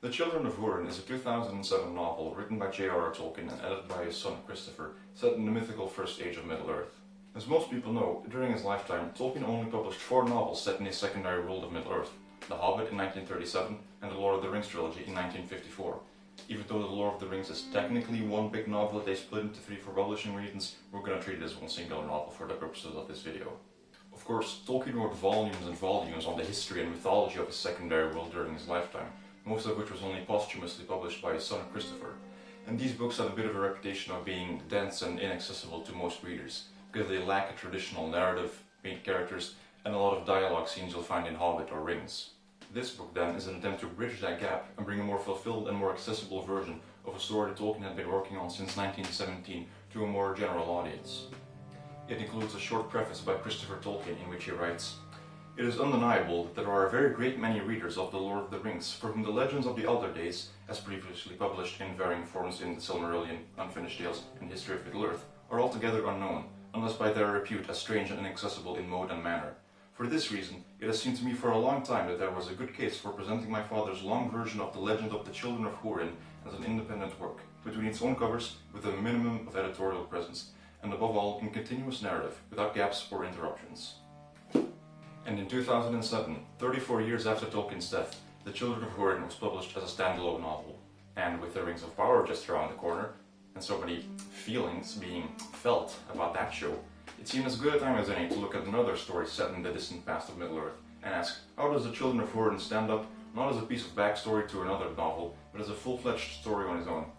The Children of Húrin is a 2007 novel written by J.R.R. Tolkien and edited by his son Christopher, set in the mythical First Age of Middle-earth. As most people know, during his lifetime, Tolkien only published 4 novels set in his secondary world of Middle-earth: The Hobbit in 1937 and The Lord of the Rings trilogy in 1954. Even though The Lord of the Rings is technically one big novel that they split into 3 for publishing reasons, we're going to treat it as one singular novel for the purposes of this video. Of course, Tolkien wrote volumes and volumes on the history and mythology of his secondary world during his lifetime, most of which was only posthumously published by his son Christopher. And these books have a bit of a reputation of being dense and inaccessible to most readers, because they lack a traditional narrative, main characters, and a lot of dialogue scenes you'll find in Hobbit or Rings. This book then is an attempt to bridge that gap and bring a more fulfilled and more accessible version of a story that Tolkien had been working on since 1917 to a more general audience. It includes a short preface by Christopher Tolkien in which he writes, "It is undeniable that there are a very great many readers of The Lord of the Rings for whom the legends of the Elder Days, as previously published in varying forms in the Silmarillion, Unfinished Tales, and History of Middle-earth, are altogether unknown, unless by their repute as strange and inaccessible in mode and manner. For this reason, it has seemed to me for a long time that there was a good case for presenting my father's long version of the legend of the Children of Húrin as an independent work, between its own covers, with a minimum of editorial presence, and above all in continuous narrative, without gaps or interruptions." And in 2007, 34 years after Tolkien's death, The Children of Húrin was published as a standalone novel. And with the Rings of Power just around the corner, and so many feelings being felt about that show, it seemed as good a time as any to look at another story set in the distant past of Middle-earth, and ask, how does The Children of Húrin stand up, not as a piece of backstory to another novel, but as a full-fledged story on its own?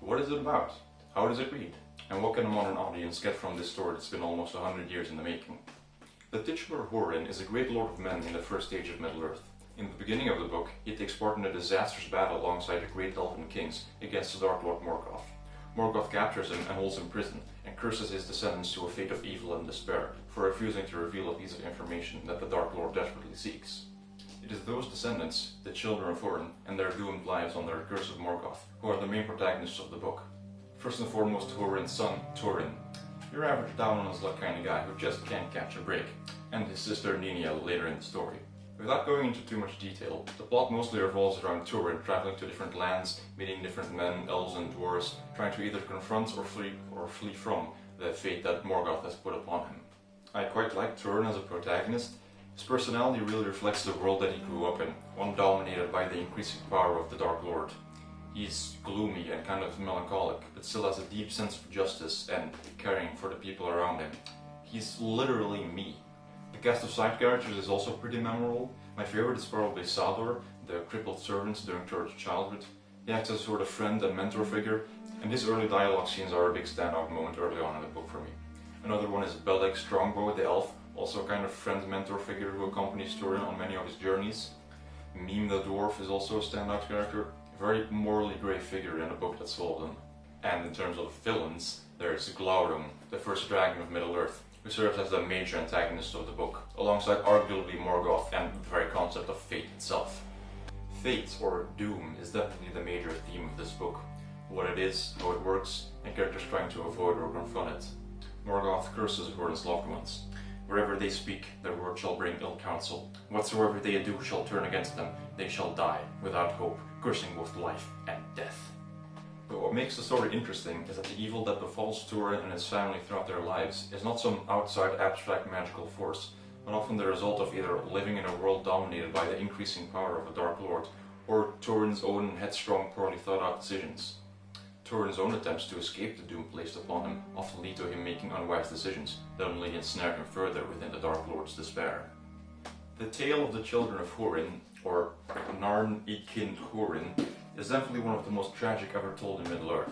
What is it about? How does it read? And what can a modern audience get from this story that's been almost 100 years in the making? The titular Húrin is a great lord of men in the First Age of Middle-earth. In the beginning of the book, he takes part in a disastrous battle alongside the great elven kings against the Dark Lord Morgoth. Morgoth captures him and holds him in prison, and curses his descendants to a fate of evil and despair for refusing to reveal a piece of information that the Dark Lord desperately seeks. It is those descendants, the Children of Húrin, and their doomed lives under the curse of Morgoth, who are the main protagonists of the book. First and foremost, Húrin's son, Turin, your average down-on-his-luck kind of guy who just can't catch a break, and his sister Niniel later in the story. Without going into too much detail, the plot mostly revolves around Turin traveling to different lands, meeting different men, elves and dwarves, trying to either confront or flee from the fate that Morgoth has put upon him. I quite like Turin as a protagonist. His personality really reflects the world that he grew up in, one dominated by the increasing power of the Dark Lord. He's gloomy and kind of melancholic, but still has a deep sense of justice and caring for the people around him. He's literally me. The cast of side characters is also pretty memorable. My favorite is probably Sador, the crippled servant during Turin's childhood. He acts as a sort of friend and mentor figure, and his early dialogue scenes are a big standout moment early on in the book for me. Another one is Beleg Strongbow the elf, also a kind of friend-mentor figure who accompanies Turin on many of his journeys. Mime the dwarf is also a standout character, a very morally grey figure in a book that's swollen. And in terms of villains, there's Glaurung, the first dragon of Middle-earth, who serves as the major antagonist of the book, alongside arguably Morgoth and the very concept of fate itself. Fate, or doom, is definitely the major theme of this book. What it is, how it works, and characters trying to avoid or confront it. Morgoth curses Húrin's loved ones. Wherever they speak, their word shall bring ill counsel. Whatsoever they do shall turn against them. They shall die, without hope, cursing both life and death. But what makes the story interesting is that the evil that befalls Turin and his family throughout their lives is not some outside abstract magical force, but often the result of either living in a world dominated by the increasing power of a Dark Lord, or Turin's own headstrong, poorly thought out decisions. Turin's own attempts to escape the doom placed upon him often lead to him making unwise decisions that only ensnare him further within the Dark Lord's despair. The tale of the Children of Húrin, or Narn Ikin Húrin, is definitely one of the most tragic ever told in Middle-earth.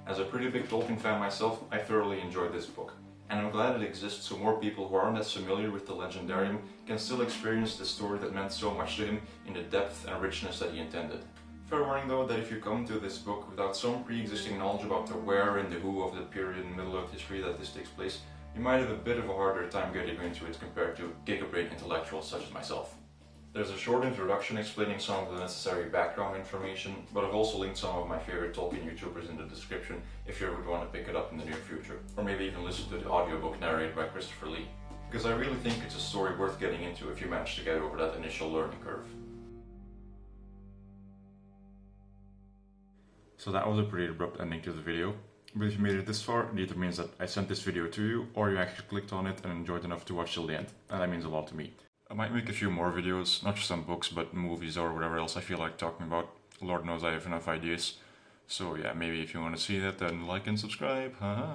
As a pretty big Tolkien fan myself, I thoroughly enjoyed this book, and I'm glad it exists so more people who aren't as familiar with the legendarium can still experience the story that meant so much to him in the depth and richness that he intended. Fair warning though that if you come to this book without some pre-existing knowledge about the where and the who of the period in Middle-earth history that this takes place, you might have a bit of a harder time getting into it compared to gigabrain intellectuals such as myself. There's a short introduction explaining some of the necessary background information, but I've also linked some of my favorite Tolkien YouTubers in the description if you ever would want to pick it up in the near future, or maybe even listen to the audiobook narrated by Christopher Lee. Because I really think it's a story worth getting into if you manage to get over that initial learning curve. So that was a pretty abrupt ending to the video. But if you made it this far, it either means that I sent this video to you, or you actually clicked on it and enjoyed enough to watch till the end. And that means a lot to me. I might make a few more videos, not just on books, but movies or whatever else I feel like talking about. Lord knows I have enough ideas. So yeah, maybe if you want to see that, then like and subscribe. Haha.